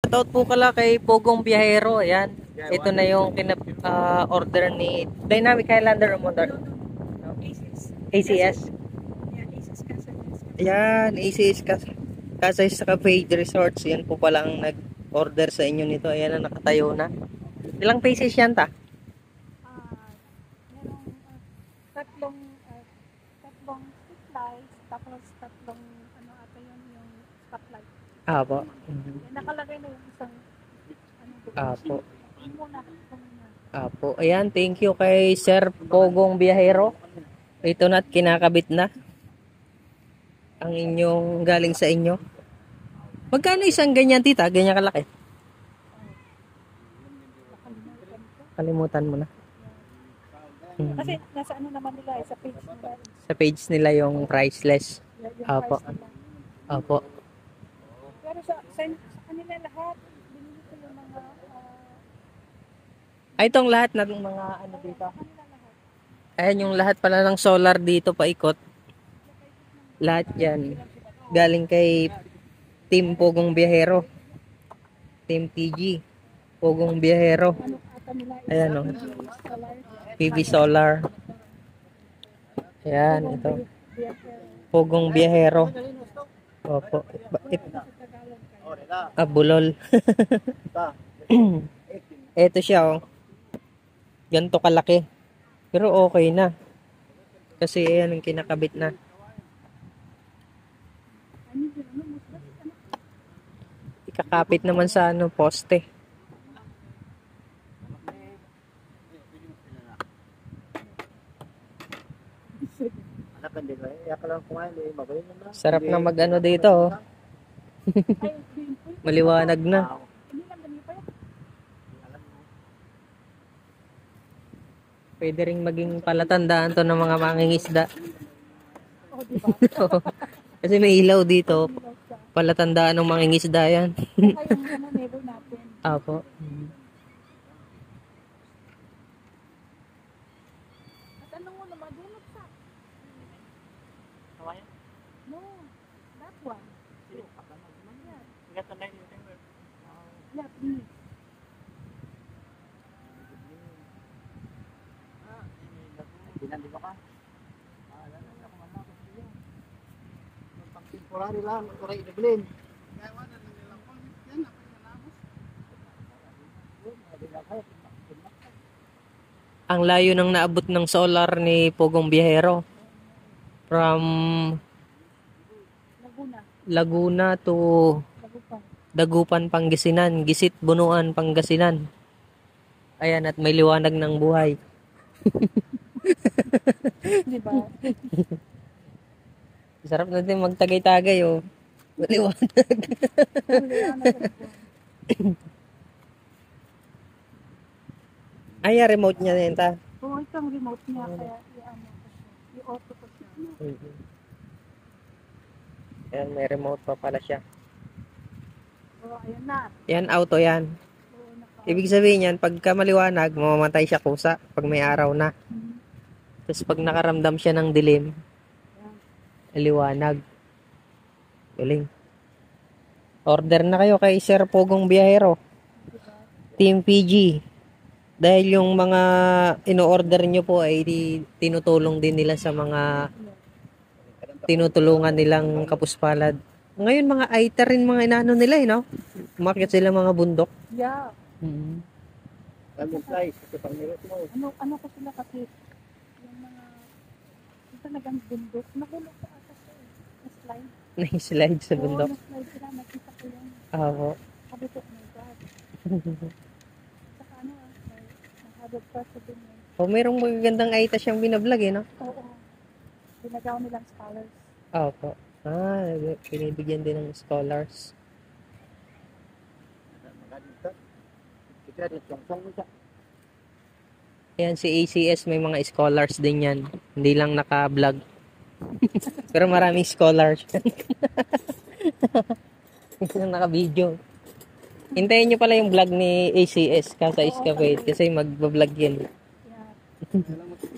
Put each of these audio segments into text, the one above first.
Shoutout po kala kay Pogong Biyahero. Ayan. Ito na yung order ni Dynamic Highlander Motor. ACS. Ayan, ACS Kasay sa Cavite Resorts. Yan po palang nag-order sa inyo nito. Ayan na, nakatayo na. Ilang pieces yan ta? Merong tatlong spotlight, tapos tatlong ano ata yun yung spotlight. Apo. Nakalagay na yung isang Apo. muna. Apo. Ayan, thank you kay Sir Pogong Biyahero. Ito na at kinakabit na ang inyong galing sa inyo. Magkano isang ganyan, tita? Ganyan kalaki? Kalimutan mo na. Kasi nasa ano naman nila, sa page nila. Sa page nila yung priceless. Apo. Apo. Pero sa kanila lahat, binili ko yung mga Ay, itong lahat na mga ano dito. Ayan yung lahat pala ng solar dito paikot. Lahat yan. Galing kay Team Pogong Biyahero. Team TG. Pogong Biyahero. Ayan o. PV Solar. Ayan, ito. Pogong Biyahero. Opo. Bulol. Ito siya oh. Ganto kalaki. Pero okay na. Kasi ayan ang kinakabit na. Ikakapit naman sa ano, poste. Sarap na mag-ano dito oh. Maliwanag na. Pwede ring maging palatandaan to ng mga mangingisda. oh, diba? Kasi may ilaw dito. Palatandaan ng mangingisda yan. Apo. At anong mo naman, dunod sa? No, that one. Yeah, please. Temporary lang, kuray inublin. Ang layo ng naabot ng solar ni Pogong Biyahero. From Laguna to Dagupan, Pangasinan. Gisit, Bunuan, Pangasinan. Ayan, at may liwanag ng buhay. Diba? Sarap natin magtagay-tagay oh. Maliwanag. Ay, remote niya yan ta. Oo, ito ang remote niya, kaya i-auto ko siya. Ayan, may remote pa pala siya. Oo, ayan na. Yan, auto yan. Ibig sabihin yan, pagka maliwanag, mamamatay siya kusa pag may araw na. Tapos pag nakaramdam siya ng dilim, liwanag. Galing. Order na kayo kay Sir Pogong Biyahero. Team PG. Dahil yung mga ino-order nyo po ay tinutulong din nila sa mga tinutulungan nilang kapuspalad. Ngayon mga aita rin mga inano nila eh, no? Umakyat sila mga bundok. Yeah. Ano ko sila kasi yung mga talagang bundok. Nahulog sa atas na slide. Na-slide sa bundok. Oo, na-slide sila. Nakita ko yan. Oo. Sabi ko, oh my God. Saka ano, nahagod pa sa din. O, mayroong magagandang aita siyang binablog eh, no? Oo. Binagaw nilang scholars. Opo. Pinibigyan din ng scholars. Ayan, si ACS may mga scholars din yan. Hindi lang naka-vlog. Pero maraming scholars. Naka-video. Hintayin nyo pala yung vlog ni ACS Casa Escapade kasi mag-vlog yan.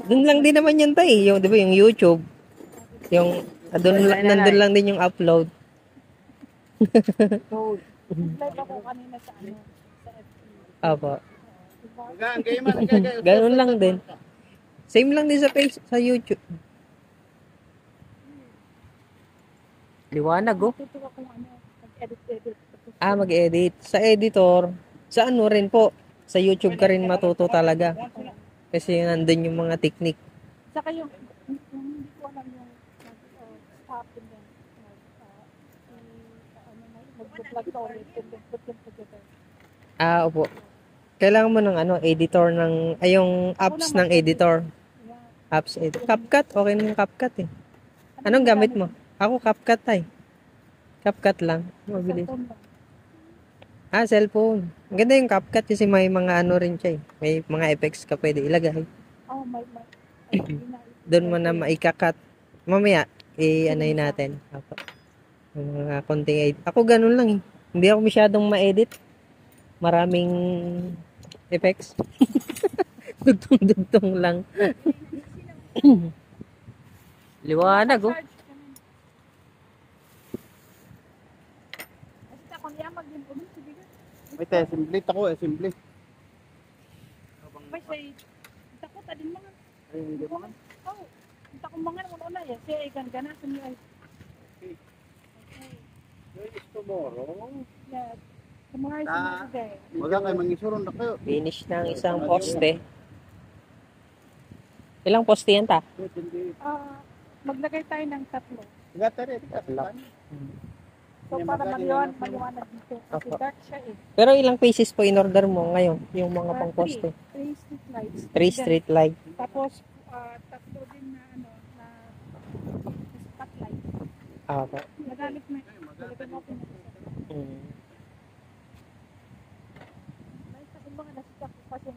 Doon lang din naman yan tayo. Yung, di ba, yung YouTube. Yung, nandun lang din yung upload. Nag-live ako kanina sa ano, sa FB. Apo. Diba? Ang gaya man, ang gaya. Ganun lang din. Same lang din sa page, sa YouTube. Liwanag oh. Natutuwa kung ano, mag-edit-edit. Ah, mag-edit. Sa editor, sa ano rin po, sa YouTube ka rin matuto talaga. Kasi nandun yung mga technique. Saka yung hindi ko alam yung stop and then mag-vlog ka ulit and then put them together. Ah, opo. Kailangan mo ng ano, editor ng, ay yung apps ng editor. Yeah. Apps editor. CapCut, okay na yung CapCut eh. Anong gamit mo? Ako CapCut ay. CapCut lang. Mabilis. Cellphone lang. Ah, cellphone. Maganda yung CapCut kasi may mga ano rin siya eh. May mga effects ka pwede ilagay. Oh, may Doon mo na maikakat. Mamaya, i-anay natin. Apo. Yung mga konting edit. Ako ganun lang eh. Hindi ako masyadong ma-edit. Maraming effects. Dugtong-dugtong lang. Liwanag oh. May tayo, assembly. Tako, assembly. May say, takot adin mga. Ay, hindi mo. Oh, takot mga naman una ya. Siya ikan ganasan niyo ay. Is tomorrow. Yeah. Tomorrow is Ah. another day. Wala kayo, mangisuron na kayo. Finish ng isang poste. Ilang poste yan ta? Maglagay tayo ng 3. Gata rin. So para maliwanag dito. Kasi Opo. dark siya eh. Pero ilang pieces po in order mo ngayon? Yung mga pang poste? 3 street lights. 3 street light. Tapos, 3 din na ano, na spotlight. Ah, po. Nagamit na. Nalagyan mo ako ng Mm. mga nasisak ko kasi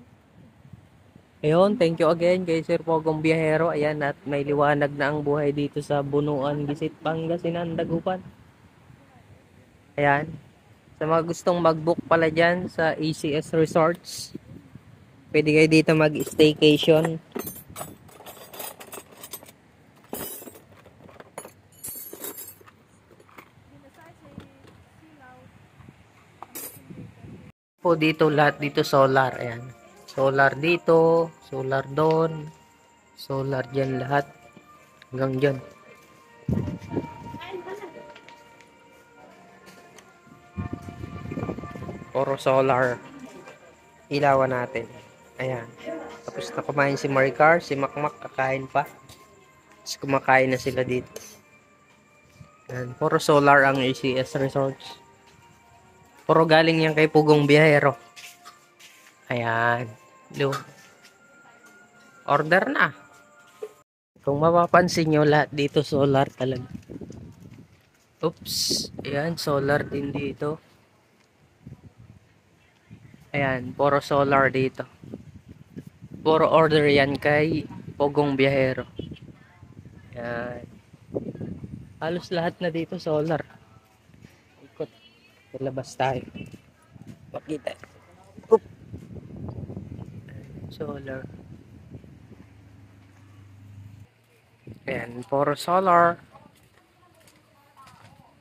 Ayun, thank you again kay Sir Pogong Biyahero. Ayan, at may liwanag na ang buhay dito sa Bunuan, Gisit, Pangasinan, Dagupan. Ayan. Sa mga gustong mag-book pala dyan sa ACS Resorts, pwede kayo dito mag-staycation. Po dito lahat dito solar. Ayan. Solar dito, solar doon, solar dyan lahat. Hanggang dyan. Puro solar. Ilawan natin. Ayan. Tapos na kumain si Maricar, si Makmak kakain pa. Tapos kumakain na sila dito. Ayan. Puro solar ang ACS Resorts. Puro galing yan kay Pugong Biyahero. Ayan. Order na. Kung mapapansin nyo, lahat dito solar talaga. Oops. Ayan, solar din dito. Ayan, puro solar dito. Puro order yan kay Pugong Biyahero. Ayan. Halos lahat na dito solar. Ikot. Labas tayo. Pakita. Oop. Solar. Ayan, puro solar.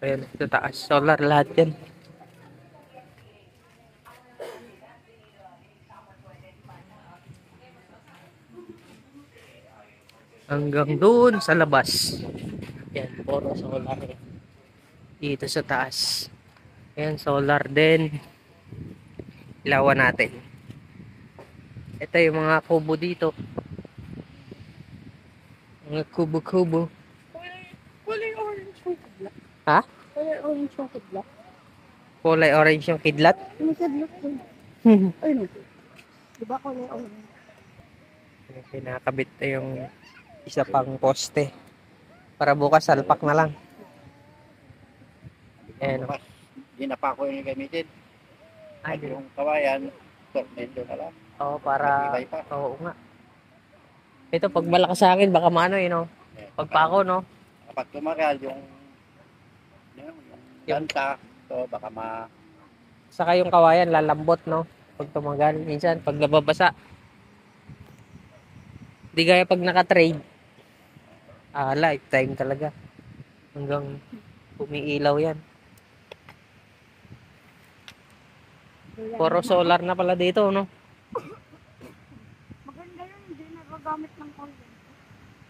Ayan, ito taas. Solar lahat yan. Hanggang doon sa labas. Ayan, puro solar. Dito sa taas. Ayan, solar din. Ilawan natin. Ito yung mga kubo dito. Mga kubo-kubo. kulay orange yung kidlat. Ha? Kulay orange yung kidlat. Kulay orange yung kidlat. Yung kidlat yun. Ay no. Diba kulay orange? Pinakabit na yung isa pang poste. Para bukas salpak na lang. Ayan. Hindi na pa ako yung gamitin. Ay, Yung kawayan, tornado na lang. oo, para... Matibay pa. Oo nga. Ito, pag malakas sa akin, baka maano eh, no? Pag pa ako, no? Kapag tumagal yung ganta, so baka Saka yung kawayan, lalambot, no? Pag tumagal. Minsan, pag nababasa. Di gaya pag naka-trade. Lifetime talaga. Hanggang umiilaw yan. Kaya, Puro solar na pala dito, no? maganda yun, hindi nagagamit ng oil.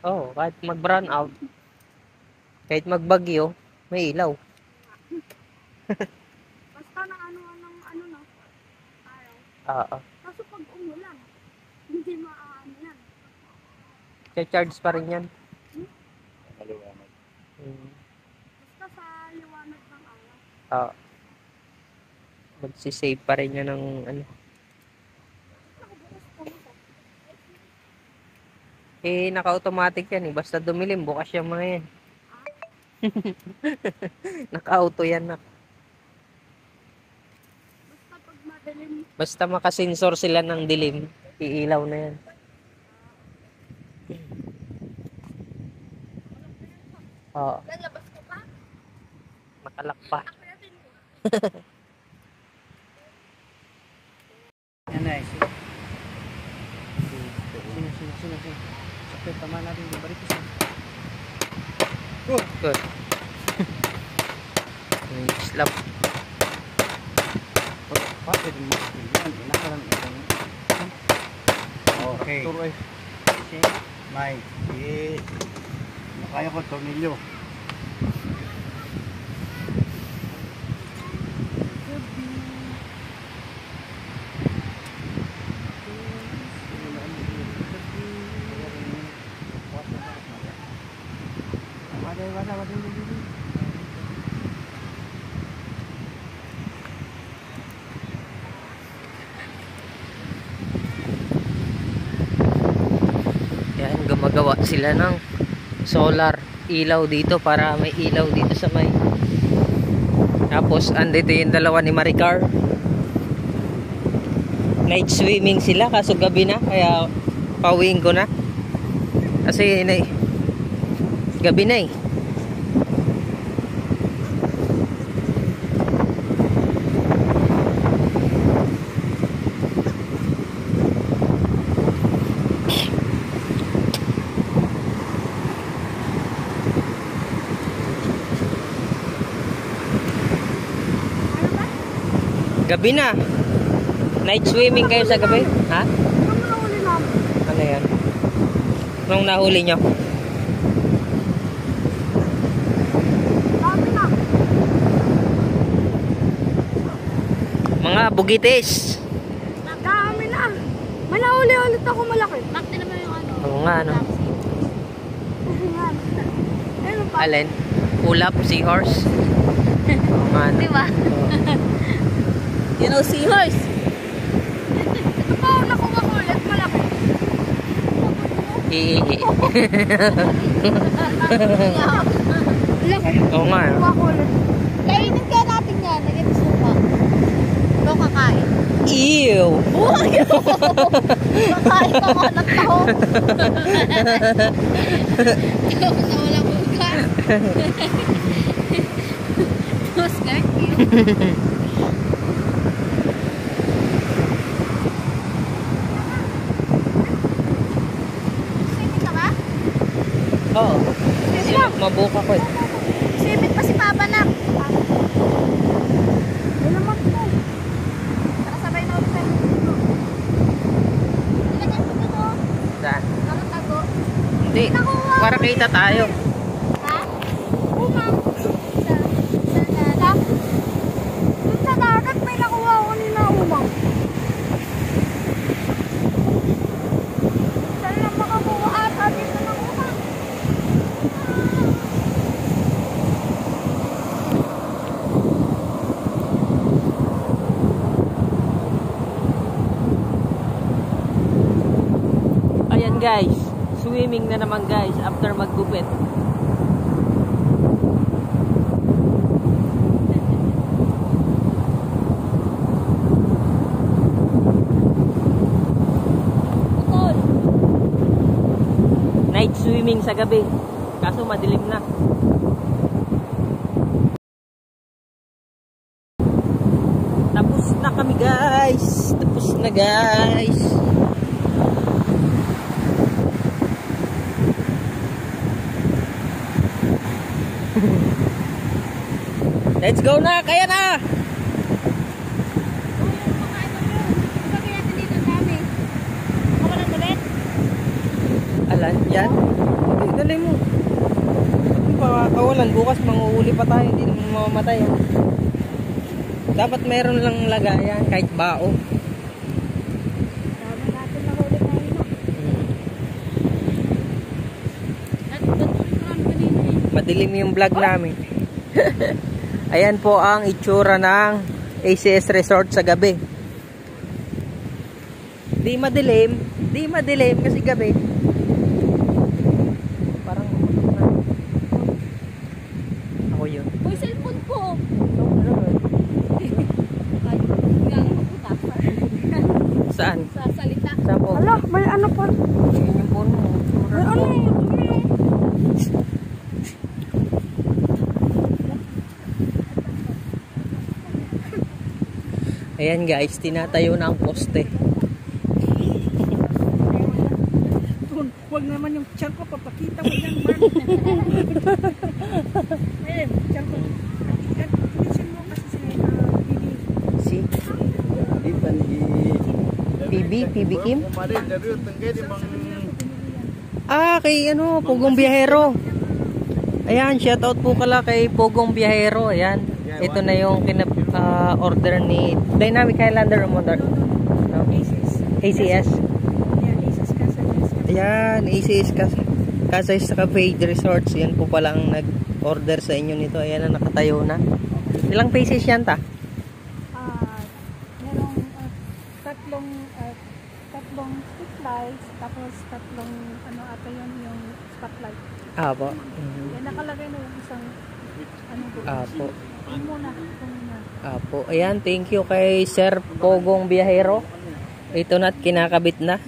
Oh, kahit mag-brown out, kahit magbagyo, may ilaw. Basta na ano na, araw. Oo. Kaso pag umulan, hindi maaano yan. Charge pa rin yan. Maliwanag. Hmm. Basta sa liwanag ng araw. Oo. Magsisave pa rin yan ng ano. Nakabukas pa mo. Eh, naka-automatic yan eh. Basta dumilim, bukas yung mga yan. Naka-auto yan na. Basta pag madalim, Basta makasensor sila ng dilim, iilaw na yan. Oo. lalabas ko pa. Nakalak pa. Akyatin ko. Yan na eh. Sino. Sakit, tama natin yung balik isa. Good. Slap. Pwede mo. Yan, inakalan ito. Okay. Turo ay. May. Kaya ko tornilyo. Yan, gumagawa sila ng solar ilaw dito para may ilaw dito sa may. Tapos andito yung dalawa ni Maricar. Night swimming sila kaso gabi na kaya pauwiin ko na. Kasi gabi na eh. Gabi na. Night swimming kayo sa gabi? Ha? Ano mo nahuli namin? Ano yan? Anong nahuli nyo? Dami na. Mga bugitis. Dami na. May nahuli ulit ako malaki. Mak, tinan mo yung ano. Oo nga, ano? Yan. Ayun pa. Alin? Ulap, seahorse? Oo nga, ano? Diba? You know seahorse? Ito pa, nakuha ko ulit malaki. Iihi. Laki. Oo nga, ano? Nakuha ko ulit. Kainin kaya natin yan, nag-ipisuka. Ito kakain. Ew! Kakain ka nga ng taho. Taho na walang bukas. Oscar, cute. Sipit ka ba? Oo. Mabuka ko eh. Sipit pa si Papa na. Wala naman po. Nakasabay na ulit tayo. Ilagay mo dito. Saan? Nakatago. Hindi. Para kita tayo. Ha? Umang. Dun sa dagat may nakuha ko nila umang. Saan lang makakuha ata dito ng umang? Ayan guys. Swimming na naman guys after maggupit. Night swimming sa gabi. Kaso madilim na. Tapos na kami guys. Tapos na guys. Let's go na. Kaya na. Yan. Okay, dali mo. Kawalan, bukas manguuli pa tayo, hindi naman mamamatay. Dapat meron lang lagayan, kahit bao. Dami natin nahuli ngayon. At tutuloy ko namin kanina eh. Madilim yung vlog namin. Ayan po ang itsura ng ACS Resort sa gabi. Di madilim kasi gabi. Parang ako yun. Uy, cellphone ko. Saan? Sa salita. Saan po? Ala, may ano pa. Yun yung phone mo. May ano eh. Ayan guys, tinatayo na ang poste. Huwag naman yung tiyan ko, papakita mo yan, man. Eh, tiyan ko. Tiyan mo kasi si Bibi. PB Kim? Ah, kay Pogong Biyahero. Ayan, shoutout po kala kay Pogong Biyahero. Ayan, ito na yung order ni Dynamic Highlander Modern. No? ACS. Yan, Jesus Casales. Ayan, ACS Kasay sa Page Resorts. Yan po pala ang nag-order sa inyo nito. Ayan na, nakatayo na. Ilang pieces yan ta? Merong tatlong spotlights, tapos tatlong ata yun yung spotlight. Apo. Yan, nakalagay na yung isang book. Apo. Yung muna. Apo. Ayan, thank you kay Sir Pogong Biyahero. Ito na't kinakabit na.